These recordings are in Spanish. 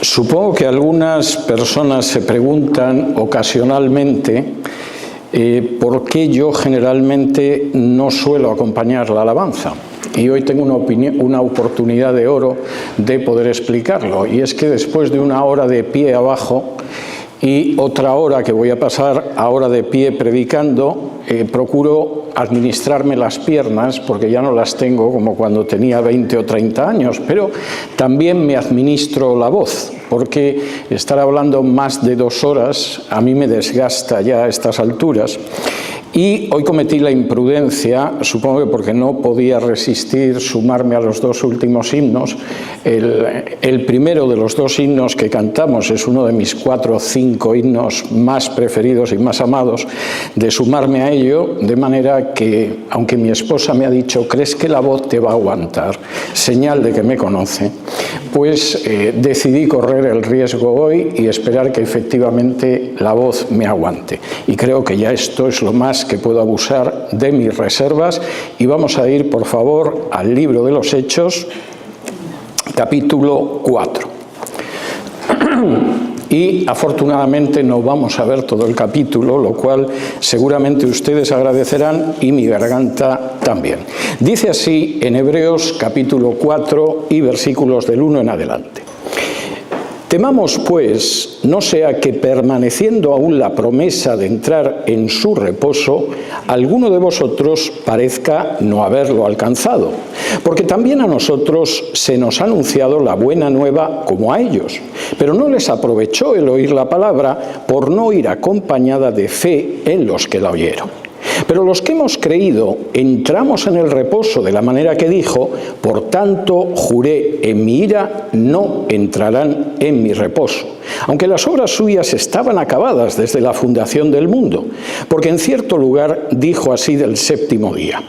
Supongo que algunas personas se preguntan ocasionalmente por qué yo generalmente no suelo acompañar la alabanza. Y hoy tengo una oportunidad de oro de poder explicarlo. Y es que después de una hora de pie abajo y otra hora que voy a pasar ahora de pie predicando, procuro administrarme las piernas porque ya no las tengo como cuando tenía 20 o 30 años, pero también me administro la voz, porque estar hablando más de 2 horas a mí me desgasta ya a estas alturas. Y hoy cometí la imprudencia, supongo que porque no podía resistir sumarme a los 2 últimos himnos. El primero de los 2 himnos que cantamos es uno de mis 4 o 5 himnos más preferidos y más amados, de sumarme a ello, de manera que, aunque mi esposa me ha dicho, ¿crees que la voz te va a aguantar? Señal de que me conoce, pues decidí correr el riesgo hoy y esperar que efectivamente la voz me aguante. Y creo que ya esto es lo más que puedo abusar de mis reservas, y vamos a ir, por favor, al libro de los Hechos, capítulo 4. Y afortunadamente no vamos a ver todo el capítulo, lo cual seguramente ustedes agradecerán y mi garganta también. Dice así en Hebreos capítulo 4 y versículos del 1 en adelante. Temamos, pues, no sea que permaneciendo aún la promesa de entrar en su reposo, alguno de vosotros parezca no haberlo alcanzado, porque también a nosotros se nos ha anunciado la buena nueva como a ellos, pero no les aprovechó el oír la palabra por no ir acompañada de fe en los que la oyeron. Pero los que hemos creído entramos en el reposo de la manera que dijo: por tanto juré en mi ira, no entrarán en mi reposo, aunque las obras suyas estaban acabadas desde la fundación del mundo, porque en cierto lugar dijo así del séptimo día: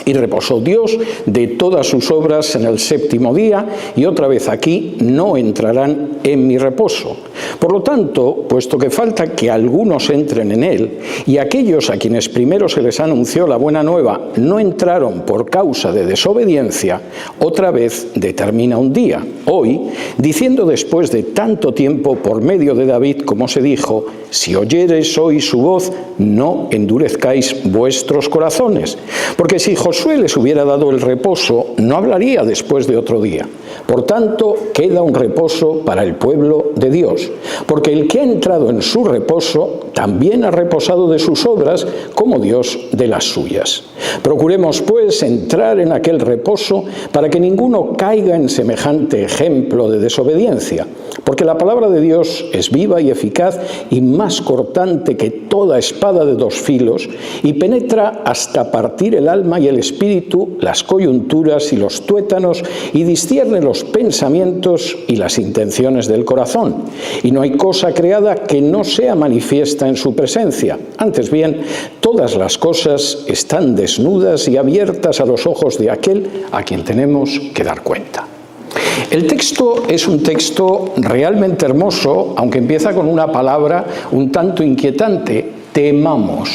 y reposó Dios de todas sus obras en el séptimo día, y otra vez aquí: no entrarán en mi reposo. Por lo tanto, puesto que falta que algunos entren en él, y aquellos a quienes primero se les anunció la buena nueva no entraron por causa de desobediencia, otra vez determina un día, hoy, diciendo después de tanto tiempo por medio de David, como se dijo: si oyereis hoy su voz, no endurezcáis vuestros corazones. Porque si Josué les hubiera dado el reposo, no hablaría después de otro día. Por tanto, queda un reposo para el pueblo de Dios, porque el que ha entrado en su reposo también ha reposado de sus obras, como Dios de las suyas. Procuremos, pues, entrar en aquel reposo para que ninguno caiga en semejante ejemplo de desobediencia, porque la palabra de Dios es viva y eficaz y más cortante que toda espada de 2 filos, y penetra hasta partir el alma y el espíritu, las coyunturas y los tuétanos, y discierne los pensamientos y las intenciones del corazón. Y no hay cosa creada que no sea manifiesta en su presencia. Antes bien, todas las cosas están desnudas y abiertas a los ojos de aquel a quien tenemos que dar cuenta. El texto es un texto realmente hermoso, aunque empieza con una palabra un tanto inquietante: temamos.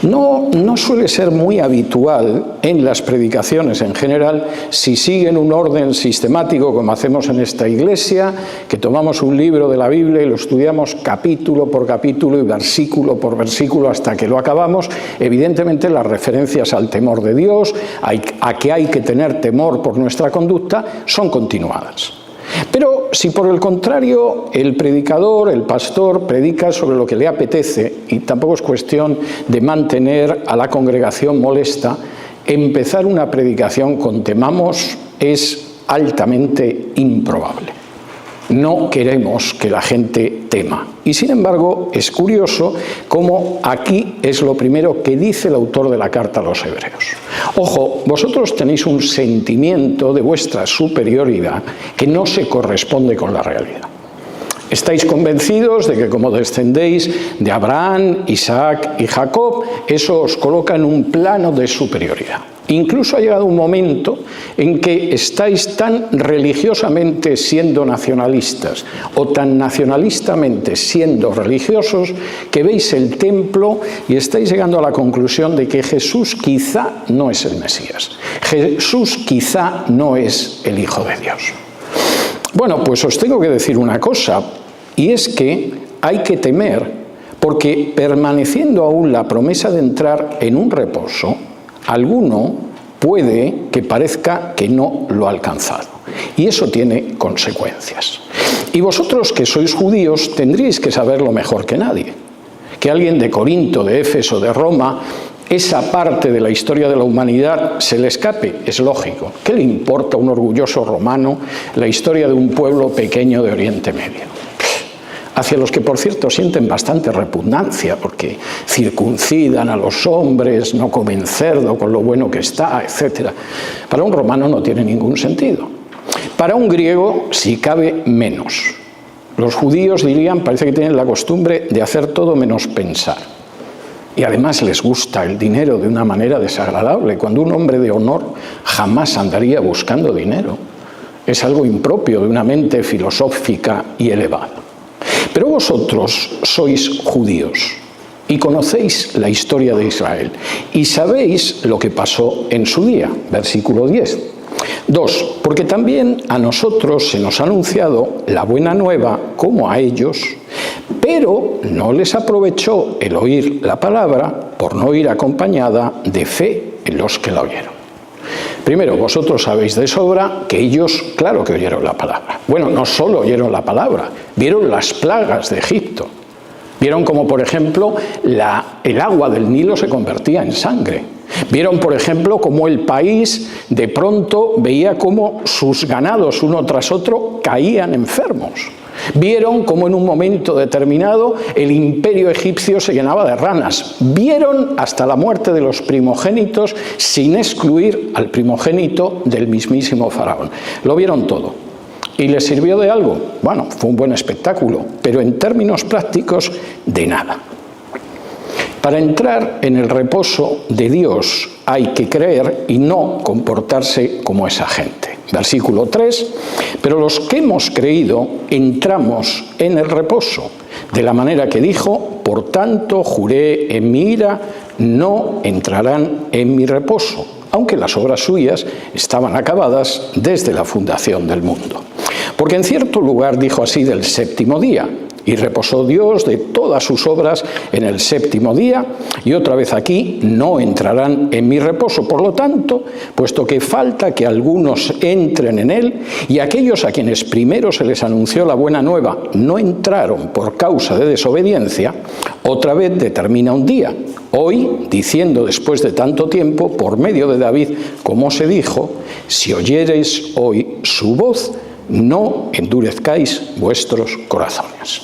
No suele ser muy habitual en las predicaciones en general, si siguen un orden sistemático como hacemos en esta iglesia, que tomamos un libro de la Biblia y lo estudiamos capítulo por capítulo y versículo por versículo hasta que lo acabamos. Evidentemente las referencias al temor de Dios, a que hay que tener temor por nuestra conducta, son continuadas. Pero si por el contrario el predicador, el pastor, predica sobre lo que le apetece, y tampoco es cuestión de mantener a la congregación molesta, empezar una predicación con temamos es altamente improbable. No queremos que la gente tema. Y sin embargo, es curioso cómo aquí es lo primero que dice el autor de la carta a los Hebreos. Ojo, vosotros tenéis un sentimiento de vuestra superioridad que no se corresponde con la realidad. Estáis convencidos de que como descendéis de Abraham, Isaac y Jacob, eso os coloca en un plano de superioridad. Incluso ha llegado un momento en que estáis tan religiosamente siendo nacionalistas o tan nacionalistamente siendo religiosos que veis el templo y estáis llegando a la conclusión de que Jesús quizá no es el Mesías, Jesús quizá no es el Hijo de Dios. Bueno, pues os tengo que decir una cosa, y es que hay que temer, porque permaneciendo aún la promesa de entrar en un reposo, alguno puede que parezca que no lo ha alcanzado. Y eso tiene consecuencias. Y vosotros que sois judíos tendríais que saberlo mejor que nadie. Que alguien de Corinto, de Éfeso, de Roma, esa parte de la historia de la humanidad se le escape, es lógico. ¿Qué le importa a un orgulloso romano la historia de un pueblo pequeño de Oriente Medio? Hacia los que, por cierto, sienten bastante repugnancia porque circuncidan a los hombres, no comen cerdo con lo bueno que está, etc. Para un romano no tiene ningún sentido. Para un griego, si cabe, menos. Los judíos dirían, parece que tienen la costumbre de hacer todo menos pensar. Y además les gusta el dinero de una manera desagradable, cuando un hombre de honor jamás andaría buscando dinero. Es algo impropio de una mente filosófica y elevada. Pero vosotros sois judíos y conocéis la historia de Israel y sabéis lo que pasó en su día, versículo 10. 2. Porque también a nosotros se nos ha anunciado la buena nueva como a ellos, pero no les aprovechó el oír la palabra por no ir acompañada de fe en los que la oyeron. Primero, vosotros sabéis de sobra que ellos, claro que oyeron la palabra. Bueno, no solo oyeron la palabra, vieron las plagas de Egipto. Vieron como, por ejemplo, el agua del Nilo se convertía en sangre. Vieron, por ejemplo, cómo el país de pronto veía cómo sus ganados uno tras otro caían enfermos. Vieron cómo en un momento determinado el imperio egipcio se llenaba de ranas. Vieron hasta la muerte de los primogénitos sin excluir al primogénito del mismísimo faraón. Lo vieron todo. ¿Y les sirvió de algo? Bueno, fue un buen espectáculo, pero en términos prácticos, de nada. Para entrar en el reposo de Dios hay que creer y no comportarse como esa gente. Versículo 3, pero los que hemos creído entramos en el reposo, de la manera que dijo, por tanto juré en mi ira, no entrarán en mi reposo, aunque las obras suyas estaban acabadas desde la fundación del mundo. Porque en cierto lugar dijo así del séptimo día, y reposó Dios de todas sus obras en el séptimo día, y otra vez aquí, no entrarán en mi reposo. Por lo tanto, puesto que falta que algunos entren en él, y aquellos a quienes primero se les anunció la buena nueva no entraron por causa de desobediencia, otra vez determina un día, hoy, diciendo después de tanto tiempo, por medio de David, como se dijo, si oyereis hoy su voz, no endurezcáis vuestros corazones.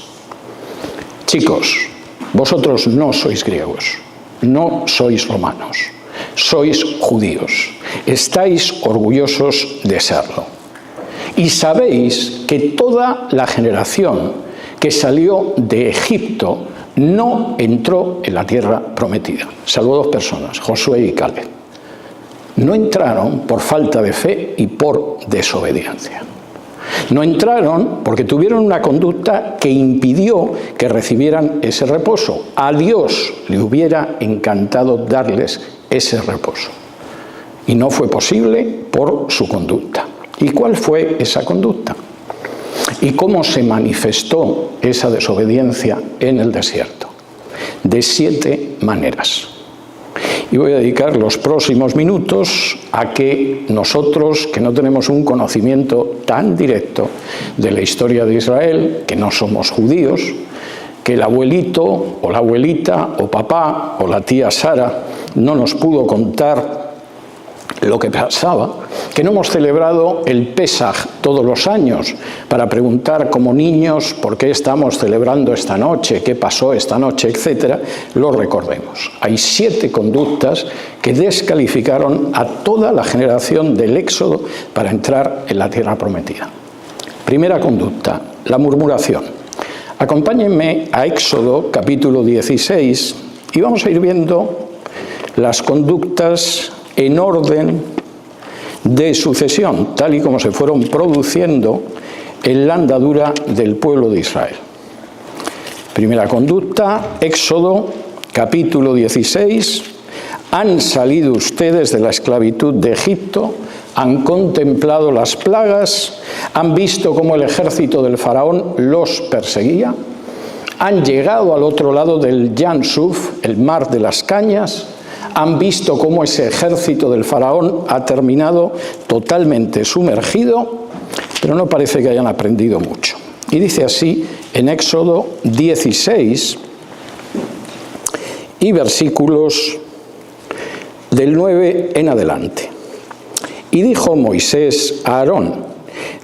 Chicos, vosotros no sois griegos, no sois romanos, sois judíos, estáis orgullosos de serlo. Y sabéis que toda la generación que salió de Egipto no entró en la tierra prometida, salvo 2 personas, Josué y Caleb. No entraron por falta de fe y por desobediencia. No entraron porque tuvieron una conducta que impidió que recibieran ese reposo. A Dios le hubiera encantado darles ese reposo. Y no fue posible por su conducta. ¿Y cuál fue esa conducta? ¿Y cómo se manifestó esa desobediencia en el desierto? De 7 maneras. Y voy a dedicar los próximos minutos a que nosotros, que no tenemos un conocimiento tan directo de la historia de Israel, que no somos judíos, que el abuelito o la abuelita o papá o la tía Sara no nos pudo contar lo que pasaba, que no hemos celebrado el Pesaj todos los años para preguntar como niños por qué estamos celebrando esta noche, qué pasó esta noche, etcétera, lo recordemos. Hay 7 conductas que descalificaron a toda la generación del Éxodo para entrar en la tierra prometida. Primera conducta, la murmuración. Acompáñenme a Éxodo capítulo 16 y vamos a ir viendo las conductas en orden de sucesión, tal y como se fueron produciendo en la andadura del pueblo de Israel. Primera conducta, Éxodo, capítulo 16. Han salido ustedes de la esclavitud de Egipto, han contemplado las plagas, han visto cómo el ejército del faraón los perseguía, han llegado al otro lado del Yansuf, el mar de las cañas, han visto cómo ese ejército del faraón ha terminado totalmente sumergido, pero no parece que hayan aprendido mucho. Y dice así en Éxodo 16 y versículos del 9 en adelante. Y dijo Moisés a Aarón: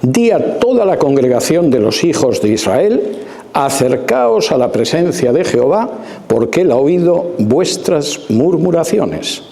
di a toda la congregación de los hijos de Israel: acercaos a la presencia de Jehová, porque él ha oído vuestras murmuraciones.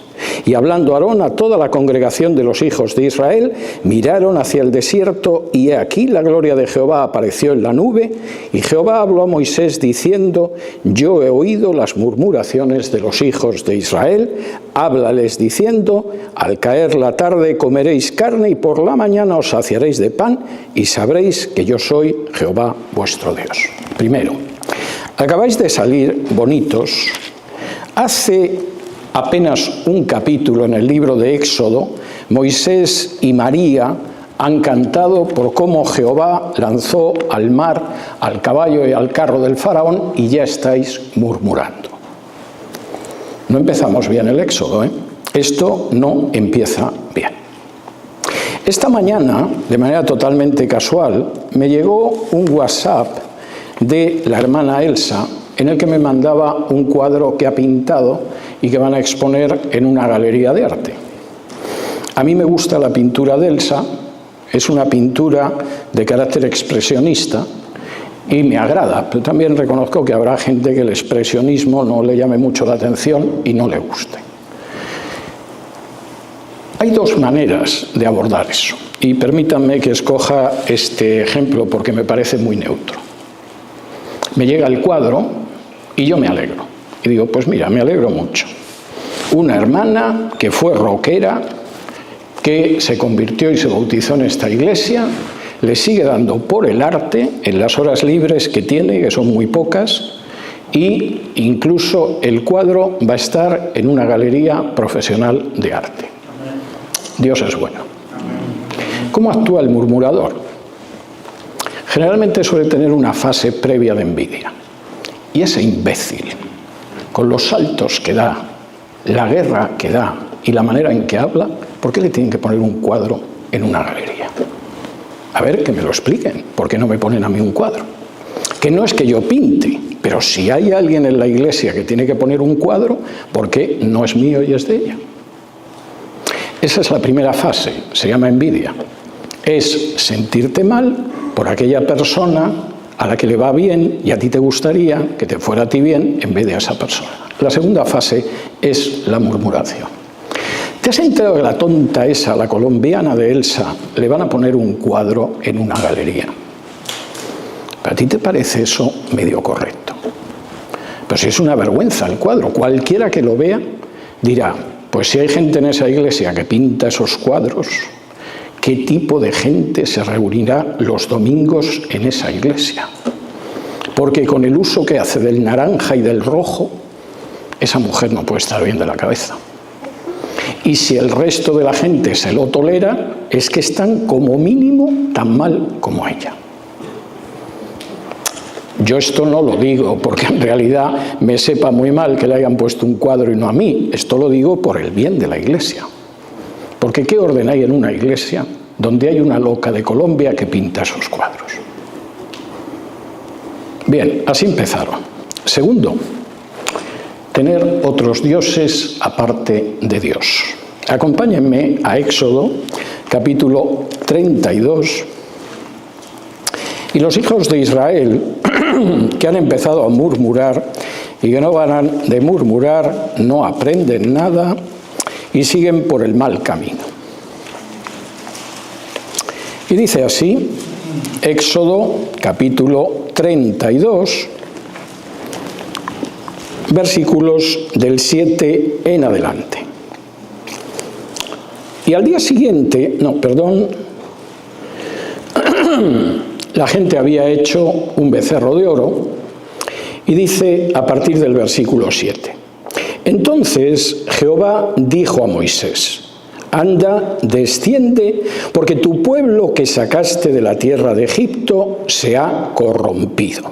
Y hablando Aarón a toda la congregación de los hijos de Israel, miraron hacia el desierto, y he aquí la gloria de Jehová apareció en la nube, y Jehová habló a Moisés diciendo: yo he oído las murmuraciones de los hijos de Israel, háblales diciendo: al caer la tarde comeréis carne, y por la mañana os saciaréis de pan, y sabréis que yo soy Jehová vuestro Dios. Primero, acabáis de salir bonitos. Hace apenas un capítulo en el libro de Éxodo, Moisés y María han cantado por cómo Jehová lanzó al mar, al caballo y al carro del faraón, y ya estáis murmurando. No empezamos bien el Éxodo, ¿eh? Esto no empieza bien. Esta mañana, de manera totalmente casual, me llegó un WhatsApp de la hermana Elsa, en el que me mandaba un cuadro que ha pintado y que van a exponer en una galería de arte. A mí me gusta la pintura de Elsa, es una pintura de carácter expresionista y me agrada, pero también reconozco que habrá gente que el expresionismo no le llame mucho la atención y no le guste. Hay dos maneras de abordar eso, y permítanme que escoja este ejemplo porque me parece muy neutro. Me llega el cuadro y yo me alegro. Y digo, pues mira, me alegro mucho. Una hermana que fue rockera, que se convirtió y se bautizó en esta iglesia, le sigue dando por el arte en las horas libres que tiene, que son muy pocas, y incluso el cuadro va a estar en una galería profesional de arte. Dios es bueno. ¿Cómo actúa el murmurador? Generalmente suele tener una fase previa de envidia. Y ese imbécil, con los saltos que da, la guerra que da y la manera en que habla, ¿por qué le tienen que poner un cuadro en una galería? A ver, que me lo expliquen. ¿Por qué no me ponen a mí un cuadro? Que no es que yo pinte, pero si hay alguien en la iglesia que tiene que poner un cuadro, ¿por qué no es mío y es de ella? Esa es la primera fase, se llama envidia. Es sentirte mal por aquella persona a la que le va bien y a ti te gustaría que te fuera a ti bien en vez de a esa persona. La segunda fase es la murmuración. ¿Te has enterado que la tonta esa, la colombiana de Elsa, le van a poner un cuadro en una galería? ¿A ti te parece eso medio correcto? Pero si es una vergüenza el cuadro, cualquiera que lo vea dirá, pues si hay gente en esa iglesia que pinta esos cuadros, ¿qué tipo de gente se reunirá los domingos en esa iglesia? Porque con el uso que hace del naranja y del rojo, esa mujer no puede estar bien de la cabeza. Y si el resto de la gente se lo tolera, es que están como mínimo tan mal como ella. Yo esto no lo digo porque en realidad me sepa muy mal que le hayan puesto un cuadro y no a mí. Esto lo digo por el bien de la iglesia. Porque ¿qué orden hay en una iglesia donde hay una loca de Colombia que pinta esos cuadros? Bien, así empezaron. Segundo, tener otros dioses aparte de Dios. Acompáñenme a Éxodo, capítulo 32. Y los hijos de Israel, que han empezado a murmurar y que no van de murmurar, no aprenden nada y siguen por el mal camino. Y dice así, Éxodo capítulo 32, versículos del 7 en adelante. Y al día siguiente, la gente había hecho un becerro de oro y dice a partir del versículo 7. Entonces Jehová dijo a Moisés: anda, desciende, porque tu pueblo que sacaste de la tierra de Egipto se ha corrompido.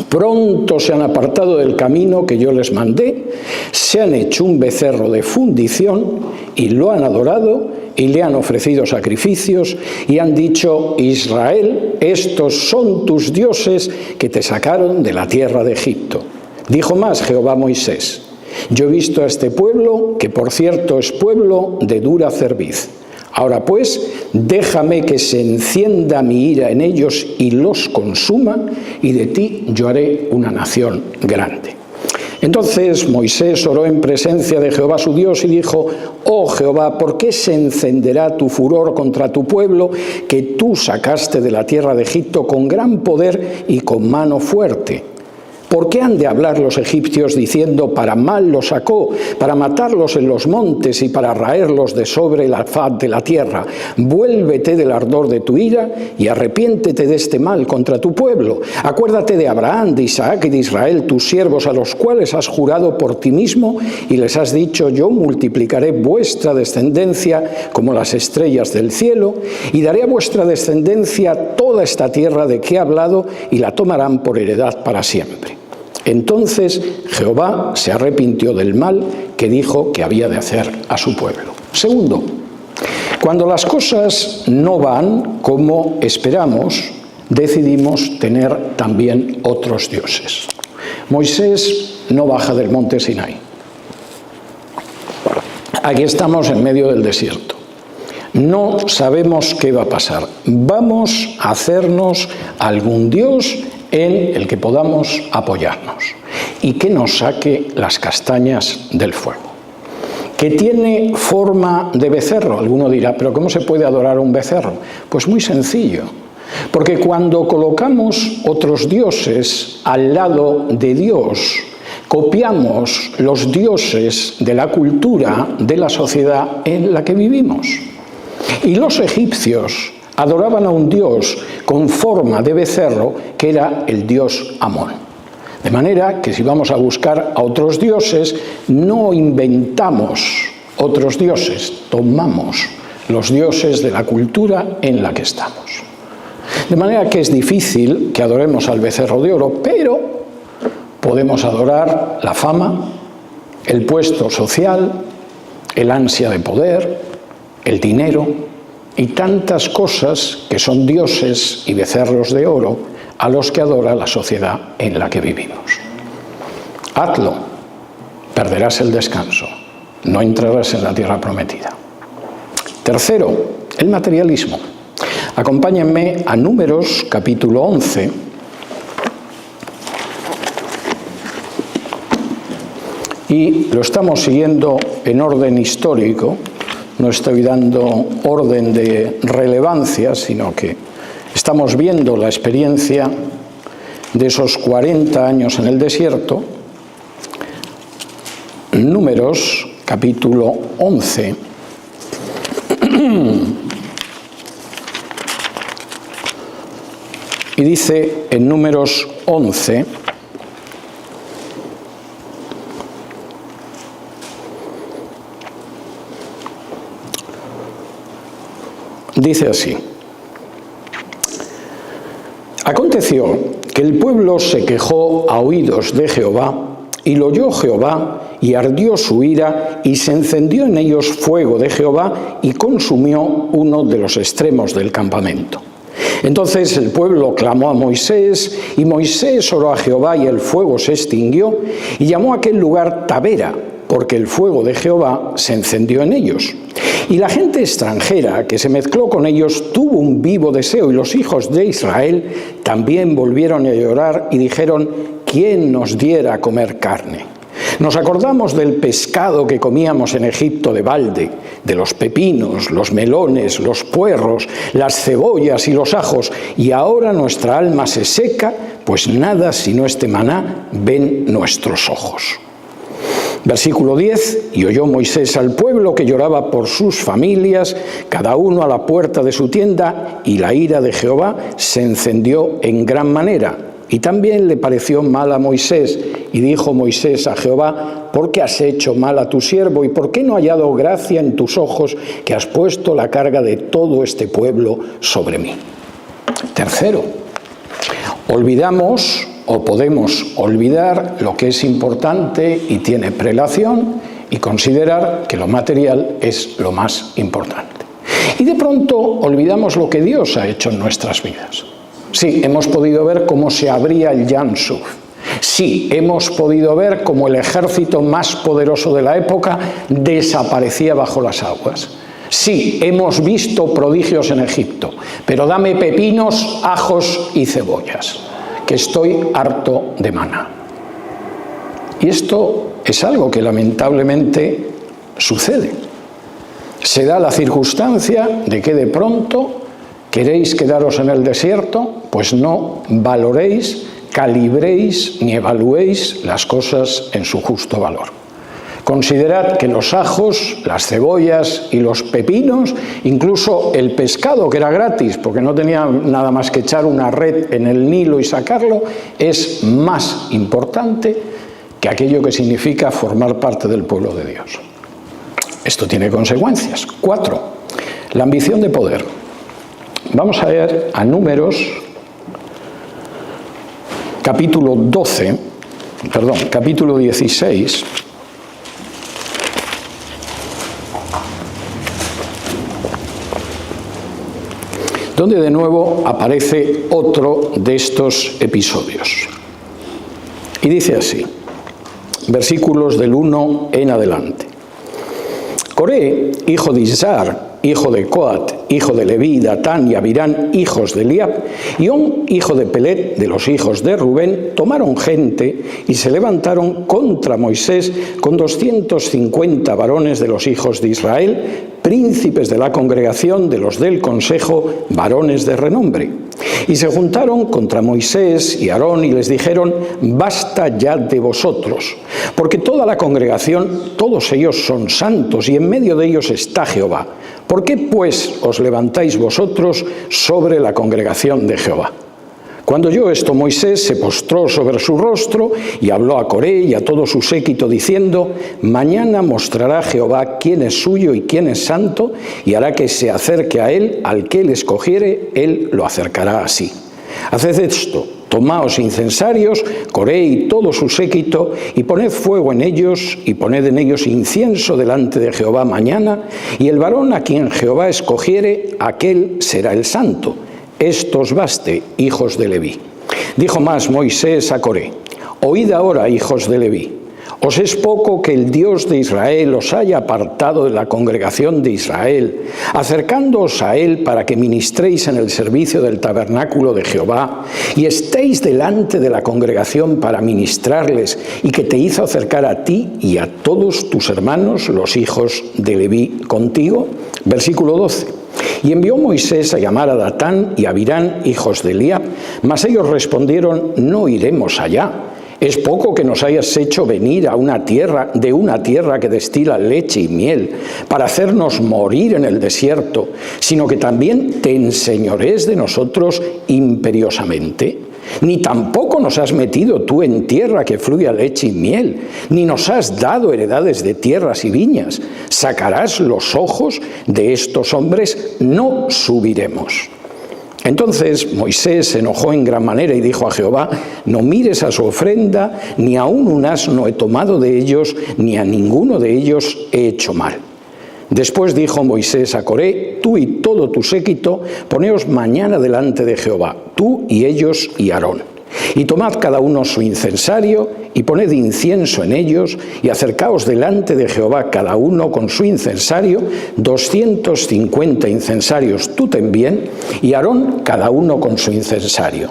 Pronto se han apartado del camino que yo les mandé, se han hecho un becerro de fundición y lo han adorado y le han ofrecido sacrificios y han dicho: Israel, estos son tus dioses que te sacaron de la tierra de Egipto. Dijo más Jehová a Moisés: yo he visto a este pueblo, que por cierto es pueblo de dura cerviz. Ahora pues, déjame que se encienda mi ira en ellos y los consuma, y de ti yo haré una nación grande. Entonces Moisés oró en presencia de Jehová su Dios y dijo: oh Jehová, ¿por qué se encenderá tu furor contra tu pueblo que tú sacaste de la tierra de Egipto con gran poder y con mano fuerte? ¿Por qué han de hablar los egipcios diciendo: para mal los sacó, para matarlos en los montes y para raerlos de sobre la faz de la tierra? Vuélvete del ardor de tu ira y arrepiéntete de este mal contra tu pueblo. Acuérdate de Abraham, de Isaac y de Israel, tus siervos, a los cuales has jurado por ti mismo y les has dicho: yo multiplicaré vuestra descendencia como las estrellas del cielo y daré a vuestra descendencia toda esta tierra de que he hablado y la tomarán por heredad para siempre. Entonces Jehová se arrepintió del mal que dijo que había de hacer a su pueblo. Segundo, cuando las cosas no van como esperamos, decidimos tener también otros dioses. Moisés no baja del monte Sinaí. Aquí estamos en medio del desierto. No sabemos qué va a pasar. Vamos a hacernos algún dios en el que podamos apoyarnos y que nos saque las castañas del fuego. Que tiene forma de becerro. Alguno dirá: ¿pero cómo se puede adorar a un becerro? Pues muy sencillo. Porque cuando colocamos otros dioses al lado de Dios, copiamos los dioses de la cultura de la sociedad en la que vivimos. Y los egipcios adoraban a un dios con forma de becerro que era el dios Amón. De manera que si vamos a buscar a otros dioses, no inventamos otros dioses, tomamos los dioses de la cultura en la que estamos. De manera que es difícil que adoremos al becerro de oro, pero podemos adorar la fama, el puesto social, el ansia de poder, el dinero y tantas cosas que son dioses y becerros de oro a los que adora la sociedad en la que vivimos. Hazlo, perderás el descanso, no entrarás en la tierra prometida. Tercero, el materialismo. Acompáñenme a Números capítulo 11. Y lo estamos siguiendo en orden histórico. No estoy dando orden de relevancia, sino que estamos viendo la experiencia de esos 40 años en el desierto. Números, capítulo 11. Y dice en Números 11... dice así: aconteció que el pueblo se quejó a oídos de Jehová, y lo oyó Jehová, y ardió su ira, y se encendió en ellos fuego de Jehová, y consumió uno de los extremos del campamento. Entonces el pueblo clamó a Moisés, y Moisés oró a Jehová, y el fuego se extinguió, y llamó a aquel lugar Tabera, porque el fuego de Jehová se encendió en ellos. Y la gente extranjera que se mezcló con ellos tuvo un vivo deseo, y los hijos de Israel también volvieron a llorar y dijeron: ¿quién nos diera a comer carne? Nos acordamos del pescado que comíamos en Egipto de balde, de los pepinos, los melones, los puerros, las cebollas y los ajos, y ahora nuestra alma se seca, pues nada sino este maná ven nuestros ojos. Versículo 10, y oyó Moisés al pueblo que lloraba por sus familias, cada uno a la puerta de su tienda, y la ira de Jehová se encendió en gran manera. Y también le pareció mal a Moisés, y dijo Moisés a Jehová: ¿por qué has hecho mal a tu siervo? ¿Y por qué no ha hallado gracia en tus ojos que has puesto la carga de todo este pueblo sobre mí? Tercero, olvidamos o podemos olvidar lo que es importante y tiene prelación y considerar que lo material es lo más importante. Y de pronto olvidamos lo que Dios ha hecho en nuestras vidas. Sí, hemos podido ver cómo se abría el Yam Suf. Sí, hemos podido ver cómo el ejército más poderoso de la época desaparecía bajo las aguas. Sí, hemos visto prodigios en Egipto, pero dame pepinos, ajos y cebollas, que estoy harto de maná. Y esto es algo que lamentablemente sucede. Se da la circunstancia de que de pronto queréis quedaros en el desierto, pues no valoréis, calibréis ni evaluéis las cosas en su justo valor. Considerad que los ajos, las cebollas y los pepinos, incluso el pescado, que era gratis porque no tenía nada más que echar una red en el Nilo y sacarlo, es más importante que aquello que significa formar parte del pueblo de Dios. Esto tiene consecuencias. 4. La ambición de poder. Vamos a ver a Números, capítulo 16, donde de nuevo aparece otro de estos episodios. Y dice así, versículos del 1 en adelante. Coré, hijo de Izhar, hijo de Coat, hijo de Leví, Datán y Abirán, hijos de Eliab, y On, hijo de Pelet, de los hijos de Rubén, tomaron gente y se levantaron contra Moisés con 250 varones de los hijos de Israel, príncipes de la congregación, de los del consejo, varones de renombre. Y se juntaron contra Moisés y Aarón y les dijeron: basta ya de vosotros, porque toda la congregación, todos ellos son santos y en medio de ellos está Jehová. ¿Por qué pues os levantáis vosotros sobre la congregación de Jehová? Cuando oyó esto, Moisés se postró sobre su rostro y habló a Coré y a todo su séquito diciendo: mañana mostrará Jehová quién es suyo y quién es santo, y hará que se acerque a él, al que él escogiere, él lo acercará a sí. Haced esto: tomaos incensarios, Coré y todo su séquito, y poned fuego en ellos, y poned en ellos incienso delante de Jehová mañana, y el varón a quien Jehová escogiere, aquel será el santo. Esto os baste, hijos de Leví. Dijo más Moisés a Coré: oíd ahora, hijos de Leví, ¿os es poco que el Dios de Israel os haya apartado de la congregación de Israel, acercándoos a él para que ministréis en el servicio del tabernáculo de Jehová, y estéis delante de la congregación para ministrarles, y que te hizo acercar a ti y a todos tus hermanos, los hijos de Leví, contigo? Versículo 12. Y envió Moisés a llamar a Datán y a Abirán, hijos de Eliab, mas ellos respondieron: no iremos allá. Es poco que nos hayas hecho venir a una tierra que destila leche y miel, para hacernos morir en el desierto, sino que también te enseñorees de nosotros imperiosamente. Ni tampoco nos has metido tú en tierra que fluya leche y miel, ni nos has dado heredades de tierras y viñas. Sacarás los ojos de estos hombres, no subiremos. Entonces Moisés se enojó en gran manera y dijo a Jehová: no mires a su ofrenda, ni aun un asno he tomado de ellos, ni a ninguno de ellos he hecho mal. Después dijo Moisés a Coré: tú y todo tu séquito, poneos mañana delante de Jehová, tú y ellos y Aarón. Y tomad cada uno su incensario, y poned incienso en ellos, y acercaos delante de Jehová cada uno con su incensario, 250 incensarios tú también, y Aarón cada uno con su incensario.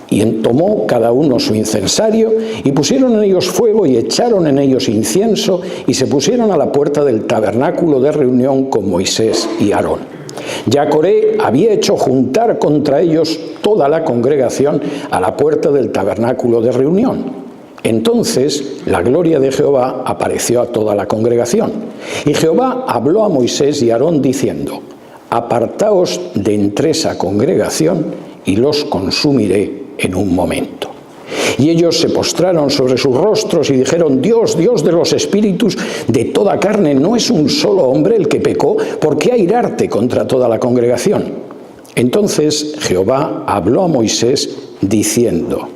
Y tomó cada uno su incensario, y pusieron en ellos fuego, y echaron en ellos incienso, y se pusieron a la puerta del tabernáculo de reunión con Moisés y Aarón. Ya Coré había hecho juntar contra ellos toda la congregación a la puerta del tabernáculo de reunión. Entonces la gloria de Jehová apareció a toda la congregación. Y Jehová habló a Moisés y a Aarón diciendo: apartaos de entre esa congregación y los consumiré en un momento. Y ellos se postraron sobre sus rostros y dijeron: Dios, Dios de los espíritus de toda carne, ¿no es un solo hombre el que pecó? ¿Por qué airarte contra toda la congregación? Entonces Jehová habló a Moisés diciendo: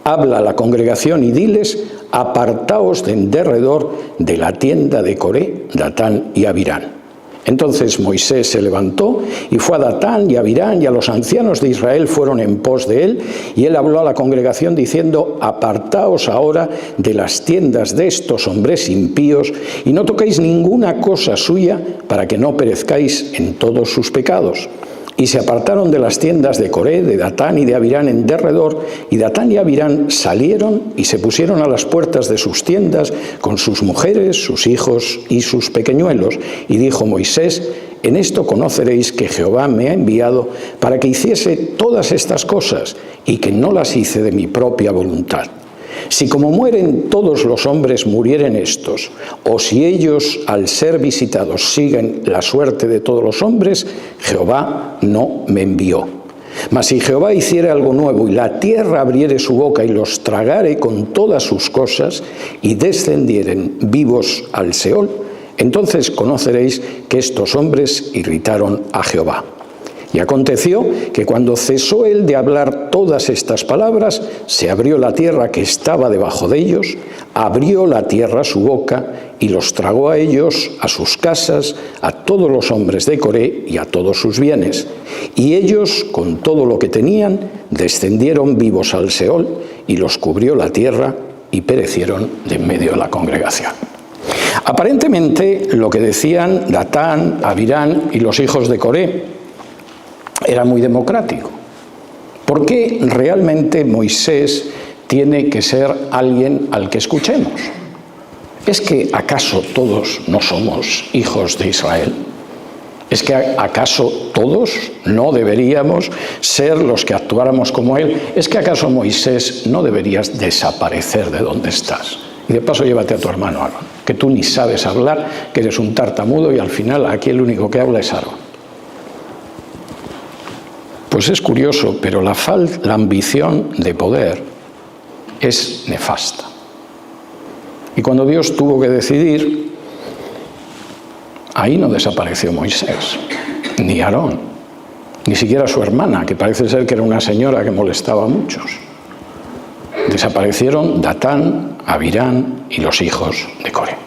habla a la congregación y diles: apartaos de en derredor de la tienda de Coré, Datán y Abirán. Entonces Moisés se levantó y fue a Datán y a Abirán, y a los ancianos de Israel fueron en pos de él, y él habló a la congregación diciendo: apartaos ahora de las tiendas de estos hombres impíos, y no toquéis ninguna cosa suya, para que no perezcáis en todos sus pecados. Y se apartaron de las tiendas de Coré, de Datán y de Abirán en derredor, y Datán y Abirán salieron y se pusieron a las puertas de sus tiendas con sus mujeres, sus hijos y sus pequeñuelos. Y dijo Moisés: en esto conoceréis que Jehová me ha enviado para que hiciese todas estas cosas, y que no las hice de mi propia voluntad. Si como mueren todos los hombres murieren estos, o si ellos al ser visitados siguen la suerte de todos los hombres, Jehová no me envió. Mas si Jehová hiciera algo nuevo y la tierra abriere su boca y los tragare con todas sus cosas y descendieren vivos al Seol, entonces conoceréis que estos hombres irritaron a Jehová. Y aconteció que cuando cesó él de hablar todas estas palabras, se abrió la tierra que estaba debajo de ellos, abrió la tierra su boca y los tragó a ellos, a sus casas, a todos los hombres de Coré y a todos sus bienes. Y ellos, con todo lo que tenían, descendieron vivos al Seol, y los cubrió la tierra y perecieron de en medio de la congregación. Aparentemente, lo que decían Datán, Abirán y los hijos de Coré era muy democrático. ¿Por qué realmente Moisés tiene que ser alguien al que escuchemos? ¿Es que acaso todos no somos hijos de Israel? ¿Es que acaso todos no deberíamos ser los que actuáramos como él? ¿Es que acaso, Moisés, no deberías desaparecer de donde estás? Y de paso llévate a tu hermano Aarón, que tú ni sabes hablar, que eres un tartamudo y al final aquí el único que habla es Aarón. Pues es curioso, pero la ambición de poder es nefasta. Y cuando Dios tuvo que decidir, ahí no desapareció Moisés, ni Aarón, ni siquiera su hermana, que parece ser que era una señora que molestaba a muchos. Desaparecieron Datán, Abirán y los hijos de Coré.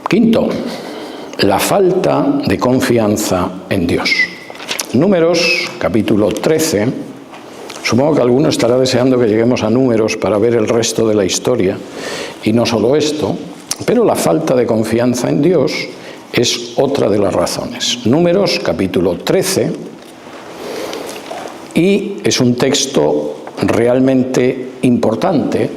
Quinto, la falta de confianza en Dios. Números, capítulo 13. Supongo que alguno estará deseando que lleguemos a Números para ver el resto de la historia, y no solo esto, pero la falta de confianza en Dios es otra de las razones. Números, capítulo 13, y es un texto realmente importante,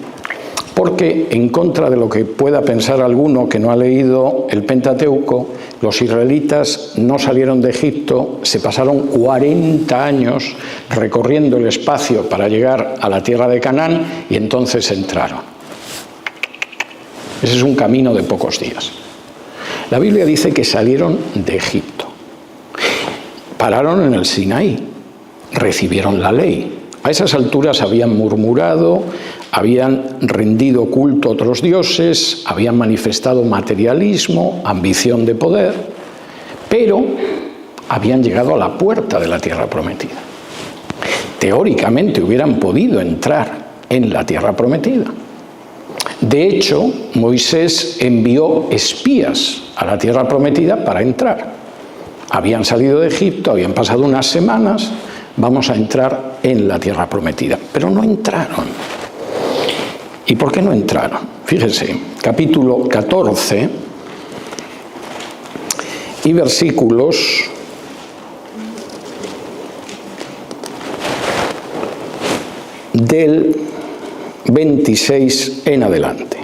porque en contra de lo que pueda pensar alguno que no ha leído el Pentateuco, los israelitas no salieron de Egipto, se pasaron 40 años recorriendo el espacio para llegar a la tierra de Canaán y entonces entraron. Ese es un camino de pocos días. La Biblia dice que salieron de Egipto, pararon en el Sinaí, recibieron la ley. A esas alturas habían murmurado, habían rendido culto a otros dioses, habían manifestado materialismo, ambición de poder, pero habían llegado a la puerta de la tierra prometida. Teóricamente hubieran podido entrar en la tierra prometida. De hecho, Moisés envió espías a la tierra prometida para entrar. Habían salido de Egipto, habían pasado unas semanas, vamos a entrar en la tierra prometida, pero no entraron. ¿Y por qué no entraron? Fíjense, capítulo 14 y versículos del 26 en adelante.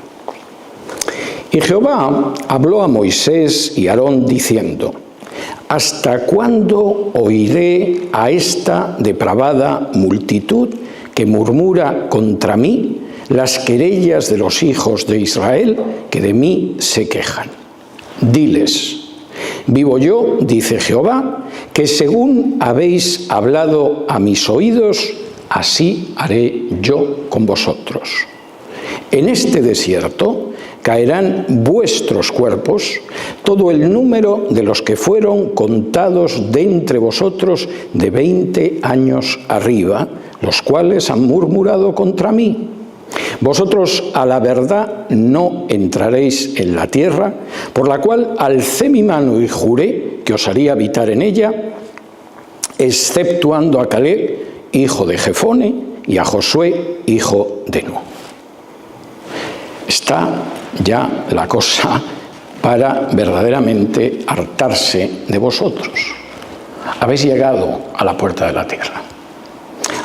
Y Jehová habló a Moisés y a Aarón diciendo: ¿hasta cuándo oiré a esta depravada multitud que murmura contra mí las querellas de los hijos de Israel que de mí se quejan. Diles, vivo yo, dice Jehová, que según habéis hablado a mis oídos, así haré yo con vosotros. En este desierto caerán vuestros cuerpos, todo el número de los que fueron contados de entre vosotros de 20 años arriba, los cuales han murmurado contra mí. Vosotros a la verdad no entraréis en la tierra, por la cual alcé mi mano y juré que os haría habitar en ella, exceptuando a Caleb, hijo de Jefone, y a Josué, hijo de Nun. Está ya la cosa para verdaderamente hartarse de vosotros. Habéis llegado a la puerta de la tierra.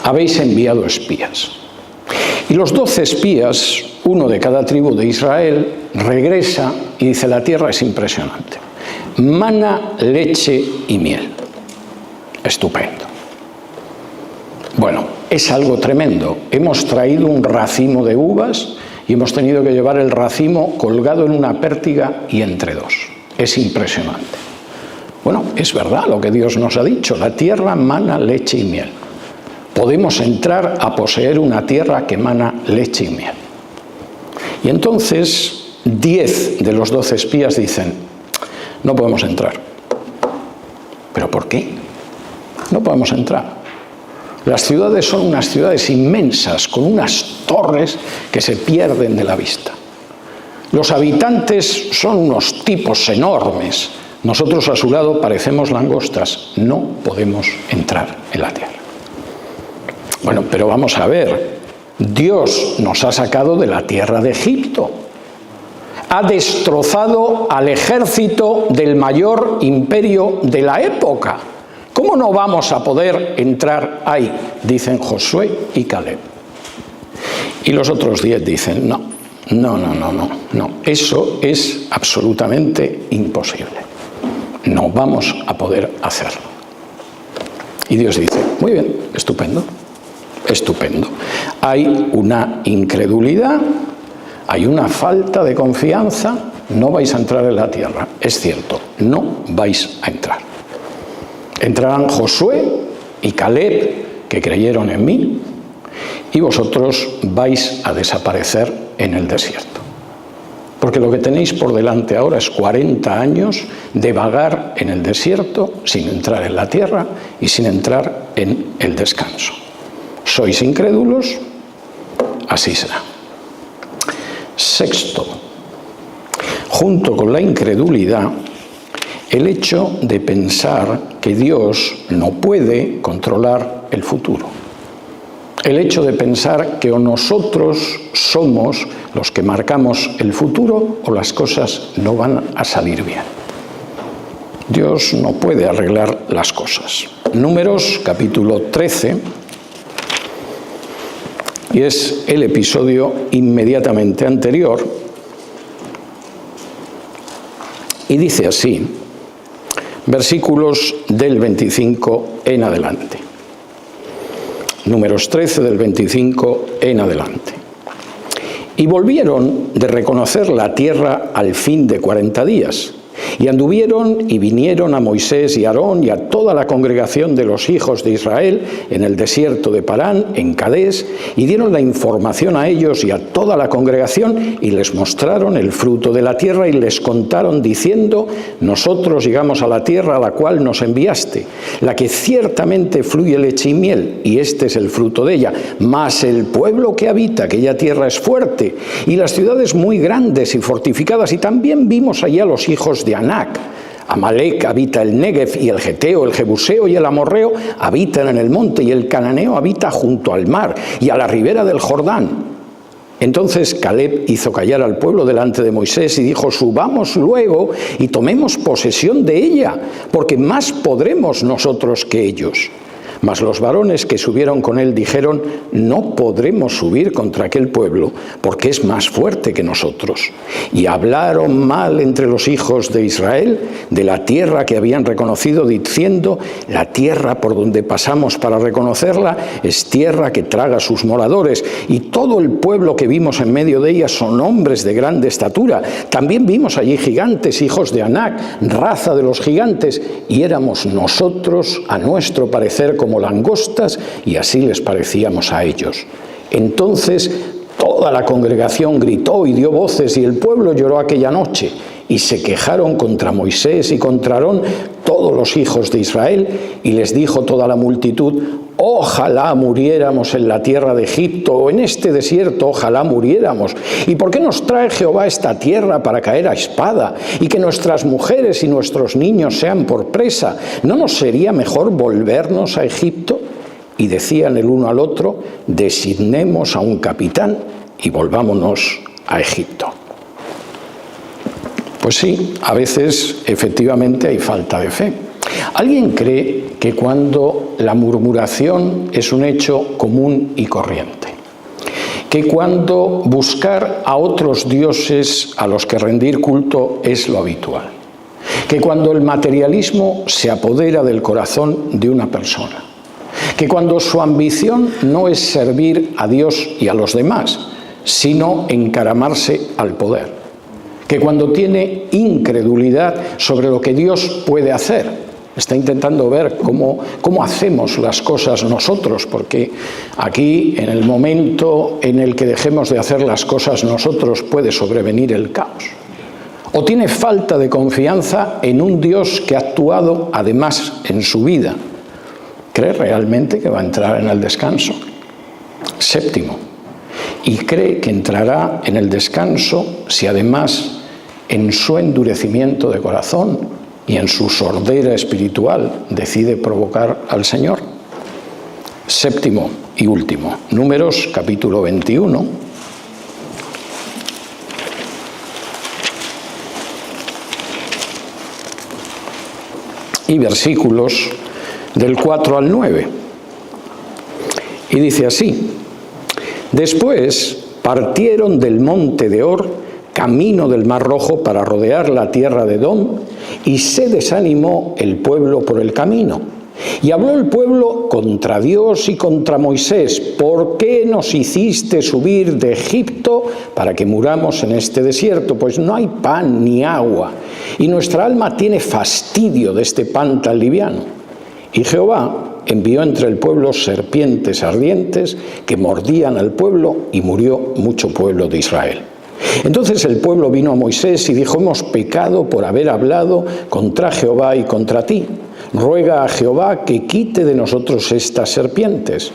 Habéis enviado espías. Y los 12 espías, uno de cada tribu de Israel, regresa y dice: la tierra es impresionante. Mana, leche y miel. Estupendo. Bueno, es algo tremendo. Hemos traído un racimo de uvas y hemos tenido que llevar el racimo colgado en una pértiga y entre dos. Es impresionante. Bueno, es verdad lo que Dios nos ha dicho. La tierra mana leche y miel. Podemos entrar a poseer una tierra que emana leche y miel. Y entonces 10 de los 12 espías dicen: no podemos entrar. ¿Pero por qué? No podemos entrar. Las ciudades son unas ciudades inmensas, con unas torres que se pierden de la vista. Los habitantes son unos tipos enormes. Nosotros a su lado parecemos langostas. No podemos entrar en la tierra. Bueno, pero vamos a ver, Dios nos ha sacado de la tierra de Egipto, ha destrozado al ejército del mayor imperio de la época. ¿Cómo no vamos a poder entrar ahí? Dicen Josué y Caleb. Y los otros 10 dicen: no, eso es absolutamente imposible. No vamos a poder hacerlo. Y Dios dice: muy bien, estupendo. Estupendo. Hay una incredulidad, hay una falta de confianza, no vais a entrar en la tierra. Es cierto, no vais a entrar. Entrarán Josué y Caleb, que creyeron en mí, y vosotros vais a desaparecer en el desierto. Porque lo que tenéis por delante ahora es 40 años de vagar en el desierto sin entrar en la tierra y sin entrar en el descanso. ¿Sois incrédulos? Así será. Sexto, junto con la incredulidad, el hecho de pensar que Dios no puede controlar el futuro. El hecho de pensar que o nosotros somos los que marcamos el futuro o las cosas no van a salir bien. Dios no puede arreglar las cosas. Números, capítulo 13, y es el episodio inmediatamente anterior, y dice así, versículos del 25 en adelante. Números 13, del 25 en adelante. Y volvieron de reconocer la tierra al fin de 40 días. Y anduvieron y vinieron a Moisés y a Aarón y a toda la congregación de los hijos de Israel en el desierto de Parán, en Cadés, y dieron la información a ellos y a toda la congregación y les mostraron el fruto de la tierra y les contaron diciendo: nosotros llegamos a la tierra a la cual nos enviaste, la que ciertamente fluye leche y miel, y este es el fruto de ella. Mas el pueblo que habita aquella tierra es fuerte, y las ciudades muy grandes y fortificadas, y también vimos allá los hijos de Anac. Amalec habita el Negev, y el Geteo, el Jebuseo y el Amorreo habitan en el monte, y el Cananeo habita junto al mar y a la ribera del Jordán. Entonces Caleb hizo callar al pueblo delante de Moisés y dijo: subamos luego y tomemos posesión de ella, porque más podremos nosotros que ellos. Mas los varones que subieron con él dijeron: no podremos subir contra aquel pueblo, porque es más fuerte que nosotros. Y hablaron mal entre los hijos de Israel de la tierra que habían reconocido, diciendo: la tierra por donde pasamos para reconocerla es tierra que traga a sus moradores, y todo el pueblo que vimos en medio de ella son hombres de grande estatura. También vimos allí gigantes, hijos de Anac, raza de los gigantes, y éramos nosotros, a nuestro parecer, como langostas, y así les parecíamos a ellos. Entonces toda la congregación gritó y dio voces, y el pueblo lloró aquella noche, y se quejaron contra Moisés y contra Aarón todos los hijos de Israel, y les dijo toda la multitud: ojalá muriéramos en la tierra de Egipto, o en este desierto, ojalá muriéramos. ¿Y por qué nos trae Jehová esta tierra para caer a espada, y que nuestras mujeres y nuestros niños sean por presa? ¿No nos sería mejor volvernos a Egipto? Y decían el uno al otro: designemos a un capitán y volvámonos a Egipto. Pues sí, a veces efectivamente hay falta de fe. ¿Alguien cree que cuando la murmuración es un hecho común y corriente? Que cuando buscar a otros dioses a los que rendir culto es lo habitual? Que cuando el materialismo se apodera del corazón de una persona? Que cuando su ambición no es servir a Dios y a los demás, sino encaramarse al poder? Que cuando tiene incredulidad sobre lo que Dios puede hacer, está intentando ver cómo hacemos las cosas nosotros, porque aquí, en el momento en el que dejemos de hacer las cosas nosotros, puede sobrevenir el caos. O tiene falta de confianza en un Dios que ha actuado además en su vida. ¿Cree realmente que va a entrar en el descanso? Séptimo, y cree que entrará en el descanso si además en su endurecimiento de corazón y en su sordera espiritual decide provocar al Señor. Séptimo y último, Números capítulo 21. Y versículos del 4 al 9. Y dice así: después partieron del monte de Hor, camino del Mar Rojo, para rodear la tierra de Edom, y se desanimó el pueblo por el camino. Y habló el pueblo contra Dios y contra Moisés: ¿por qué nos hiciste subir de Egipto para que muramos en este desierto? Pues no hay pan ni agua, y nuestra alma tiene fastidio de este pan tan liviano. Y Jehová envió entre el pueblo serpientes ardientes que mordían al pueblo, y murió mucho pueblo de Israel. Entonces el pueblo vino a Moisés y dijo: hemos pecado por haber hablado contra Jehová y contra ti. Ruega a Jehová que quite de nosotros estas serpientes.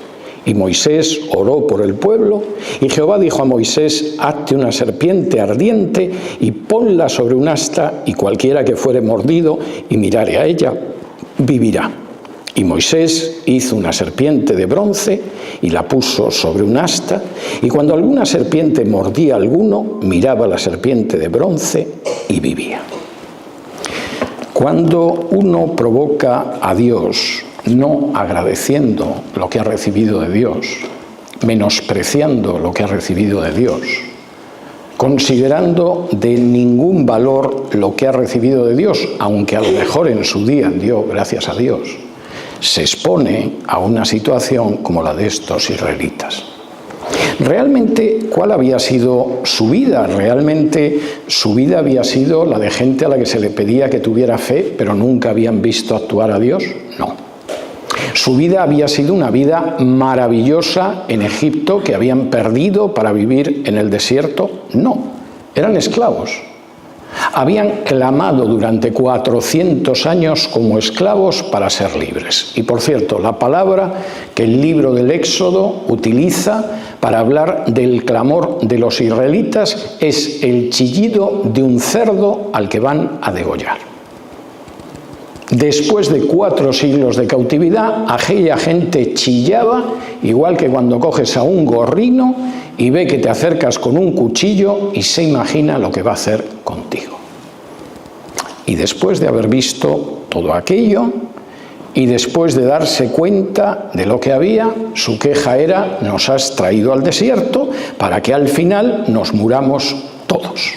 Y Moisés oró por el pueblo, y Jehová dijo a Moisés: hazte una serpiente ardiente y ponla sobre un asta, y cualquiera que fuere mordido y mirare a ella, vivirá. Y Moisés hizo una serpiente de bronce y la puso sobre un asta, y cuando alguna serpiente mordía a alguno, miraba la serpiente de bronce y vivía. Cuando uno provoca a Dios, no agradeciendo lo que ha recibido de Dios, menospreciando lo que ha recibido de Dios, considerando de ningún valor lo que ha recibido de Dios, aunque a lo mejor en su día dio gracias a Dios, se expone a una situación como la de estos israelitas. Realmente, ¿cuál había sido su vida? Realmente su vida había sido la de gente a la que se le pedía que tuviera fe, pero nunca habían visto actuar a Dios. No. Su vida había sido una vida maravillosa en Egipto que habían perdido para vivir en el desierto. No, eran esclavos. Habían clamado durante 400 años como esclavos para ser libres. Y por cierto, la palabra que el libro del Éxodo utiliza para hablar del clamor de los israelitas es el chillido de un cerdo al que van a degollar. Después de 4 siglos de cautividad, aquella gente chillaba, igual que cuando coges a un gorrino y ve que te acercas con un cuchillo y se imagina lo que va a hacer contigo. Y después de haber visto todo aquello, y después de darse cuenta de lo que había, su queja era: nos has traído al desierto para que al final nos muramos todos.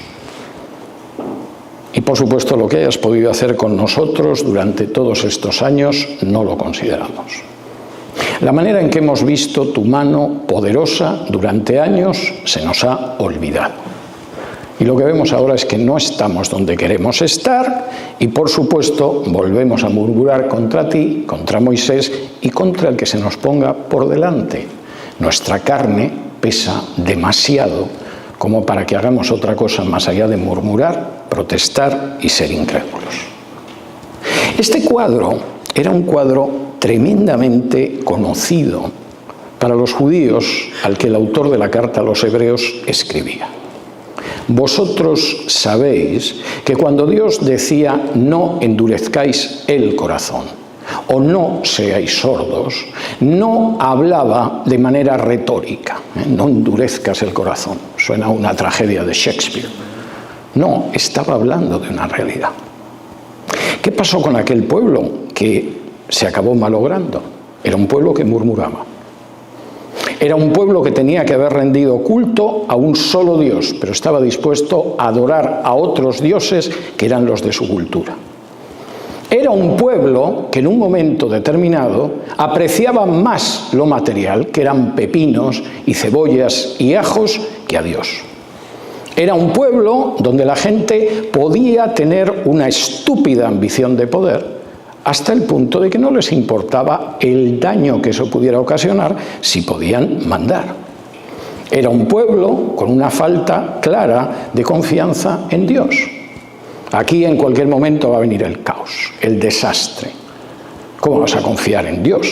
Y por supuesto lo que hayas podido hacer con nosotros durante todos estos años no lo consideramos. La manera en que hemos visto tu mano poderosa durante años se nos ha olvidado. Y lo que vemos ahora es que no estamos donde queremos estar y, por supuesto, volvemos a murmurar contra ti, contra Moisés y contra el que se nos ponga por delante. Nuestra carne pesa demasiado como para que hagamos otra cosa más allá de murmurar, protestar y ser incrédulos. Este cuadro era un cuadro tremendamente conocido para los judíos al que el autor de la carta a los Hebreos escribía. Vosotros sabéis que cuando Dios decía no endurezcáis el corazón o no seáis sordos, no hablaba de manera retórica, no endurezcas el corazón, suena a una tragedia de Shakespeare. No, estaba hablando de una realidad. ¿Qué pasó con aquel pueblo que se acabó malogrando? Era un pueblo que murmuraba. Era un pueblo que tenía que haber rendido culto a un solo Dios, pero estaba dispuesto a adorar a otros dioses que eran los de su cultura. Era un pueblo que en un momento determinado apreciaba más lo material, que eran pepinos y cebollas y ajos, que a Dios. Era un pueblo donde la gente podía tener una estúpida ambición de poder, hasta el punto de que no les importaba el daño que eso pudiera ocasionar si podían mandar. Era un pueblo con una falta clara de confianza en Dios. Aquí en cualquier momento va a venir el caos, el desastre. ¿Cómo vas a confiar en Dios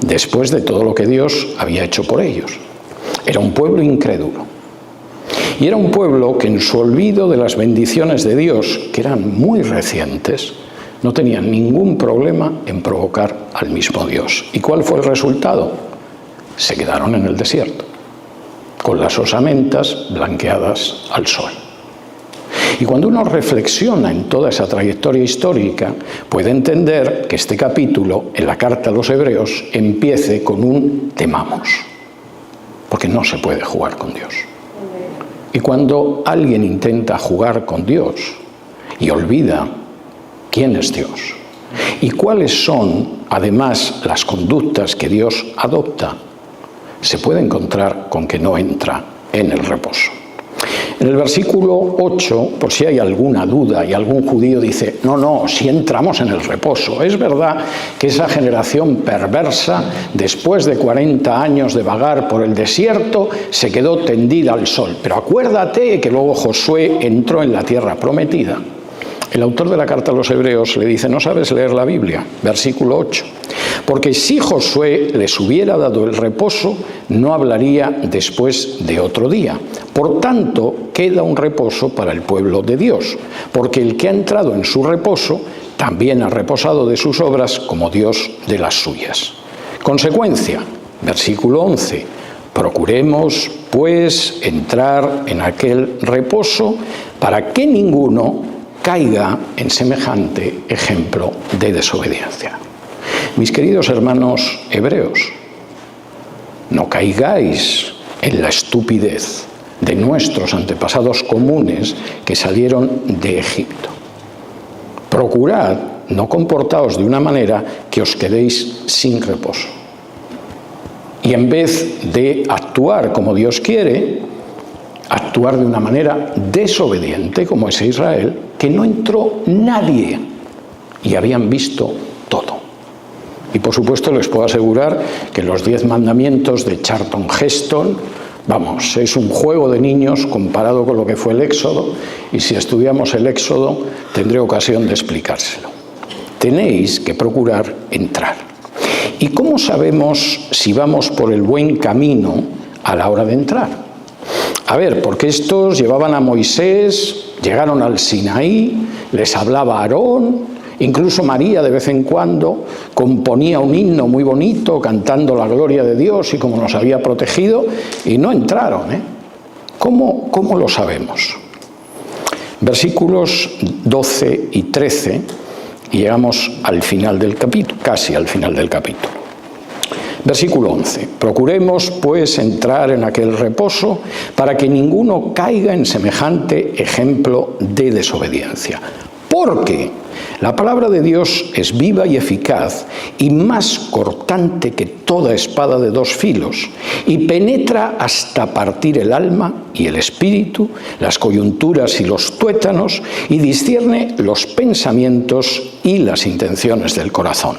después de todo lo que Dios había hecho por ellos? Era un pueblo incrédulo. Y era un pueblo que en su olvido de las bendiciones de Dios, que eran muy recientes, no tenían ningún problema en provocar al mismo Dios. ¿Y cuál fue el resultado? Se quedaron en el desierto, con las osamentas blanqueadas al sol. Y cuando uno reflexiona en toda esa trayectoria histórica, puede entender que este capítulo, en la carta a los Hebreos, empiece con un temamos, porque no se puede jugar con Dios. Y cuando alguien intenta jugar con Dios y olvida quién es Dios y cuáles son, además, las conductas que Dios adopta, se puede encontrar con que no entra en el reposo. En el versículo 8, por si hay alguna duda y algún judío dice, no, si entramos en el reposo. Es verdad que esa generación perversa, después de 40 años de vagar por el desierto, se quedó tendida al sol. Pero acuérdate que luego Josué entró en la tierra prometida. El autor de la carta a los Hebreos le dice, no sabes leer la Biblia, versículo 8, porque si Josué les hubiera dado el reposo, no hablaría después de otro día. Por tanto, queda un reposo para el pueblo de Dios, porque el que ha entrado en su reposo también ha reposado de sus obras como Dios de las suyas. Consecuencia, versículo 11, procuremos, pues, entrar en aquel reposo para que ninguno caiga en semejante ejemplo de desobediencia. Mis queridos hermanos hebreos, no caigáis en la estupidez de nuestros antepasados comunes que salieron de Egipto. Procurad no comportaos de una manera que os quedéis sin reposo. Y en vez de actuar como Dios quiere, actuar de una manera desobediente como es Israel, que no entró nadie y habían visto todo. Y por supuesto les puedo asegurar que los 10 mandamientos de Charlton Heston, vamos, es un juego de niños comparado con lo que fue el Éxodo, y si estudiamos el Éxodo tendré ocasión de explicárselo. Tenéis que procurar entrar. ¿Y cómo sabemos si vamos por el buen camino a la hora de entrar? A ver, porque estos llevaban a Moisés, llegaron al Sinaí, les hablaba Aarón, incluso María de vez en cuando componía un himno muy bonito cantando la gloria de Dios y cómo nos había protegido, y no entraron. ¿Cómo lo sabemos? Versículos 12 y 13 y llegamos al final del capítulo, casi al final del capítulo. Versículo 11. Procuremos, pues, entrar en aquel reposo para que ninguno caiga en semejante ejemplo de desobediencia. Porque la palabra de Dios es viva y eficaz y más cortante que toda espada de dos filos y penetra hasta partir el alma y el espíritu, las coyunturas y los tuétanos y discierne los pensamientos y las intenciones del corazón.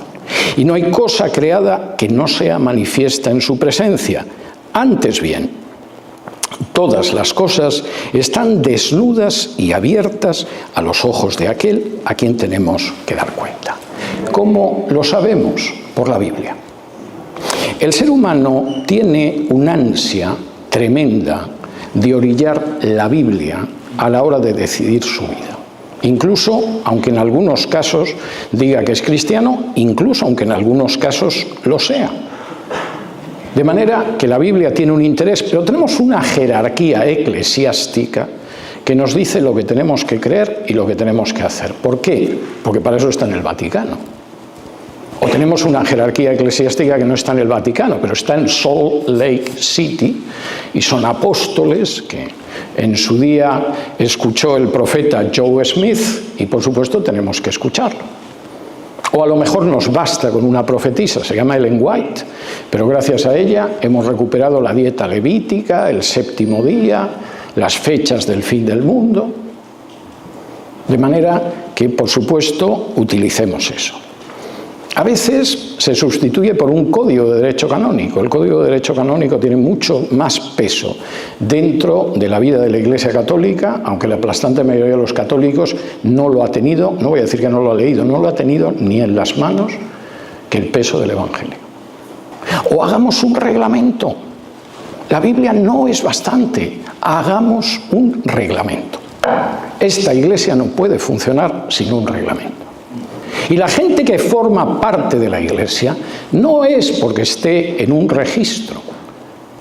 Y no hay cosa creada que no sea manifiesta en su presencia. Antes bien, todas las cosas están desnudas y abiertas a los ojos de aquel a quien tenemos que dar cuenta. ¿Cómo lo sabemos? Por la Biblia. El ser humano tiene una ansia tremenda de orillar la Biblia a la hora de decidir su vida. Incluso, aunque en algunos casos diga que es cristiano, incluso aunque en algunos casos lo sea. De manera que la Biblia tiene un interés, pero tenemos una jerarquía eclesiástica que nos dice lo que tenemos que creer y lo que tenemos que hacer. ¿Por qué? Porque para eso está en el Vaticano. O tenemos una jerarquía eclesiástica que no está en el Vaticano, pero está en Salt Lake City, y son apóstoles que en su día escuchó el profeta Joe Smith, y por supuesto tenemos que escucharlo. O a lo mejor nos basta con una profetisa, se llama Ellen White, pero gracias a ella hemos recuperado la dieta levítica, el séptimo día, las fechas del fin del mundo. De manera que, por supuesto, utilicemos eso. A veces se sustituye por un código de derecho canónico. El código de derecho canónico tiene mucho más peso dentro de la vida de la Iglesia Católica, aunque la aplastante mayoría de los católicos no lo ha tenido, no voy a decir que no lo ha leído, no lo ha tenido ni en las manos, que el peso del Evangelio. O hagamos un reglamento. La Biblia no es bastante, hagamos un reglamento. Esta Iglesia no puede funcionar sin un reglamento. Y la gente que forma parte de la Iglesia no es porque esté en un registro,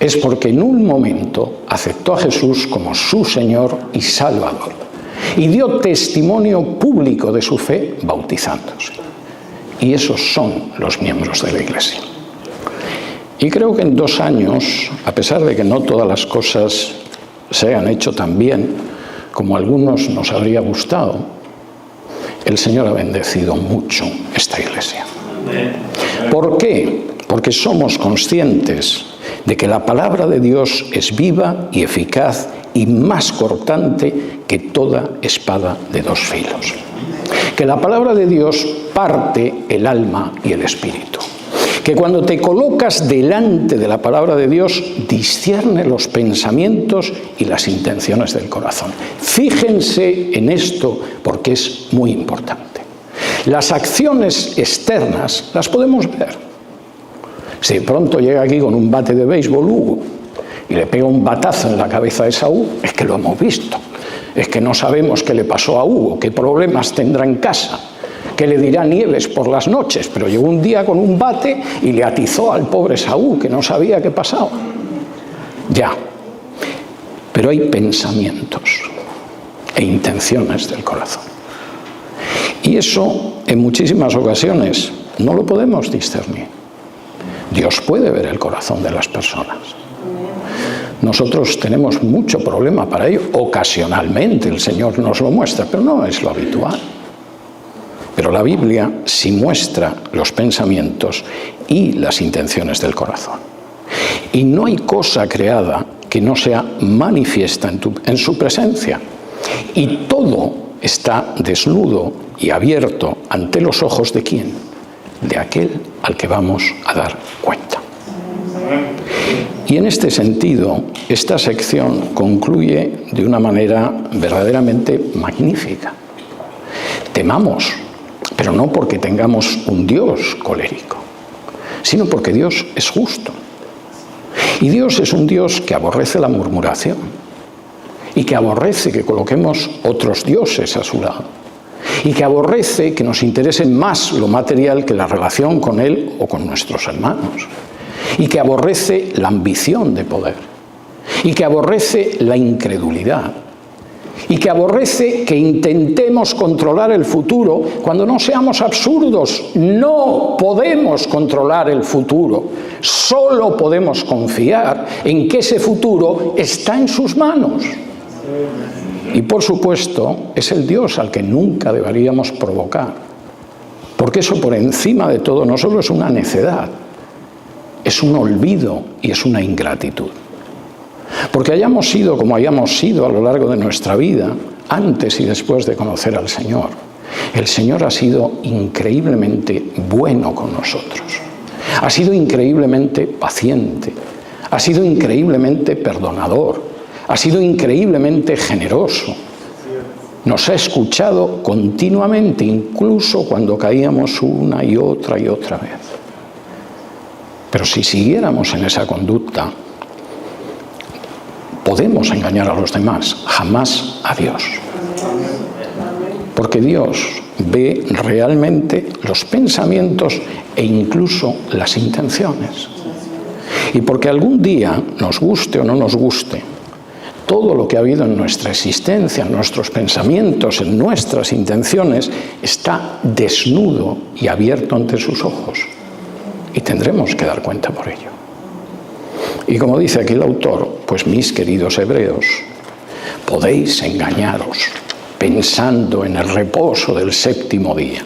es porque en un momento aceptó a Jesús como su Señor y Salvador y dio testimonio público de su fe bautizándose. Y esos son los miembros de la Iglesia. Y creo que en 2 años, a pesar de que no todas las cosas se hayan hecho tan bien como a algunos nos habría gustado, el Señor ha bendecido mucho esta Iglesia. ¿Por qué? Porque somos conscientes de que la palabra de Dios es viva y eficaz y más cortante que toda espada de 2 filos. Que la palabra de Dios parte el alma y el espíritu. Que cuando te colocas delante de la palabra de Dios, discierne los pensamientos y las intenciones del corazón. Fíjense en esto porque es muy importante. Las acciones externas las podemos ver. Si de pronto llega aquí con un bate de béisbol Hugo y le pega un batazo en la cabeza de Saúl, es que lo hemos visto. Es que no sabemos qué le pasó a Hugo, qué problemas tendrá en casa, qué le dirá Nieves por las noches, pero llegó un día con un bate y le atizó al pobre Saúl, que no sabía qué pasaba. Ya, pero hay pensamientos e intenciones del corazón. Y eso, en muchísimas ocasiones, no lo podemos discernir. Dios puede ver el corazón de las personas. Nosotros tenemos mucho problema para ello. Ocasionalmente el Señor nos lo muestra, pero no es lo habitual. Pero la Biblia sí muestra los pensamientos y las intenciones del corazón. Y no hay cosa creada que no sea manifiesta en su presencia. Y todo está desnudo y abierto ante los ojos ¿de quién? De aquel al que vamos a dar cuenta. Y en este sentido, esta sección concluye de una manera verdaderamente magnífica. Temamos, pero no porque tengamos un Dios colérico, sino porque Dios es justo. Y Dios es un Dios que aborrece la murmuración y que aborrece que coloquemos otros dioses a su lado y que aborrece que nos interese más lo material que la relación con Él o con nuestros hermanos y que aborrece la ambición de poder y que aborrece la incredulidad y que aborrece que intentemos controlar el futuro cuando no seamos absurdos. No podemos controlar el futuro, solo podemos confiar en que ese futuro está en sus manos. Y por supuesto, es el Dios al que nunca deberíamos provocar, porque eso por encima de todo no solo es una necedad, es un olvido y es una ingratitud. Porque hayamos sido como hayamos sido a lo largo de nuestra vida, antes y después de conocer al Señor, el Señor ha sido increíblemente bueno con nosotros. Ha sido increíblemente paciente, ha sido increíblemente perdonador, ha sido increíblemente generoso. Nos ha escuchado continuamente, incluso cuando caíamos una y otra vez. Pero si siguiéramos en esa conducta, podemos engañar a los demás, jamás a Dios. Porque Dios ve realmente los pensamientos e incluso las intenciones. Y porque algún día, nos guste o no nos guste, todo lo que ha habido en nuestra existencia, en nuestros pensamientos, en nuestras intenciones, está desnudo y abierto ante sus ojos. Y tendremos que dar cuenta por ello. Y como dice aquí el autor, pues mis queridos hebreos, podéis engañaros pensando en el reposo del séptimo día.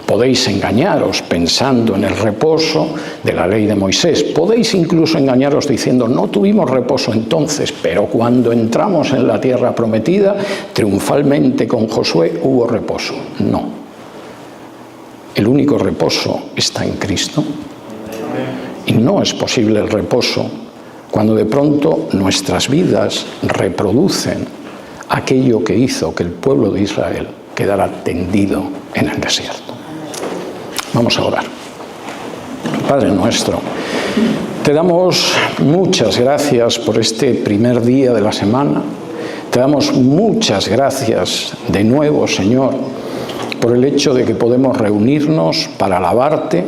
Podéis engañaros pensando en el reposo de la ley de Moisés. Podéis incluso engañaros diciendo, no tuvimos reposo entonces, pero cuando entramos en la tierra prometida, triunfalmente con Josué hubo reposo. No. El único reposo está en Cristo. Y no es posible el reposo cuando de pronto nuestras vidas reproducen aquello que hizo que el pueblo de Israel quedara tendido en el desierto. Vamos a orar. Padre nuestro, te damos muchas gracias por este primer día de la semana. Te damos muchas gracias de nuevo, Señor, por el hecho de que podemos reunirnos para alabarte,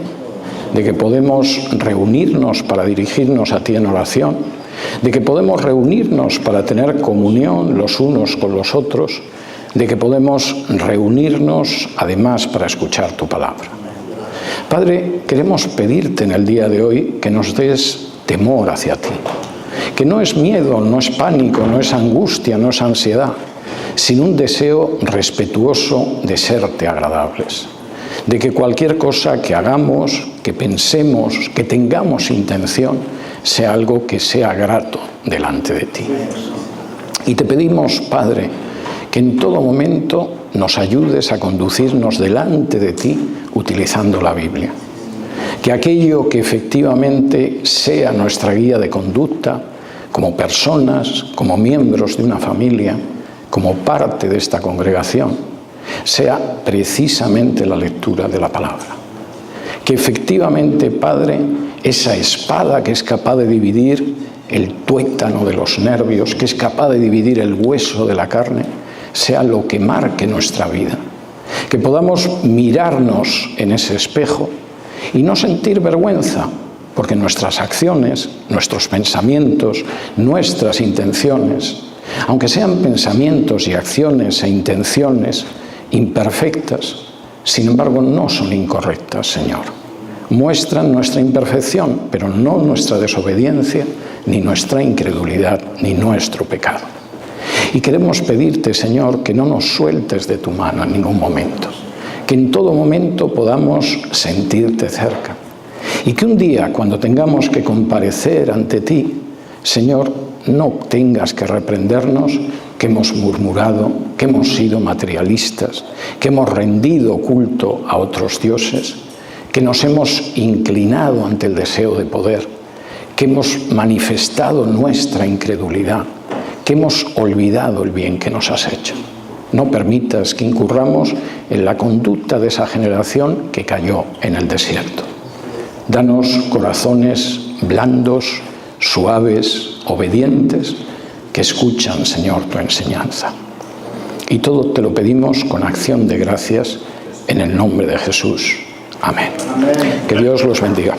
de que podemos reunirnos para dirigirnos a ti en oración, de que podemos reunirnos para tener comunión los unos con los otros, de que podemos reunirnos además para escuchar tu palabra. Padre, queremos pedirte en el día de hoy que nos des temor hacia ti, que no es miedo, no es pánico, no es angustia, no es ansiedad, sino un deseo respetuoso de serte agradables, de que cualquier cosa que hagamos, que pensemos, que tengamos intención, sea algo que sea grato delante de ti. Y te pedimos, Padre, que en todo momento nos ayudes a conducirnos delante de ti utilizando la Biblia. Que aquello que efectivamente sea nuestra guía de conducta, como personas, como miembros de una familia, como parte de esta congregación, sea precisamente la lectura de la palabra. Que efectivamente, Padre, esa espada que es capaz de dividir el tuétano de los nervios, que es capaz de dividir el hueso de la carne, sea lo que marque nuestra vida. Que podamos mirarnos en ese espejo y no sentir vergüenza, porque nuestras acciones, nuestros pensamientos, nuestras intenciones, aunque sean pensamientos y acciones e intenciones imperfectas, sin embargo no son incorrectas, Señor. Muestran nuestra imperfección, pero no nuestra desobediencia, ni nuestra incredulidad, ni nuestro pecado. Y queremos pedirte, Señor, que no nos sueltes de tu mano en ningún momento, que en todo momento podamos sentirte cerca. Y que un día, cuando tengamos que comparecer ante ti, Señor, no tengas que reprendernos que hemos murmurado, que hemos sido materialistas, que hemos rendido culto a otros dioses, que nos hemos inclinado ante el deseo de poder, que hemos manifestado nuestra incredulidad, que hemos olvidado el bien que nos has hecho. No permitas que incurramos en la conducta de esa generación que cayó en el desierto. Danos corazones blandos, suaves, obedientes, que escuchan, Señor, tu enseñanza. Y todo te lo pedimos con acción de gracias en el nombre de Jesús. Amén. Amén. Que Dios los bendiga.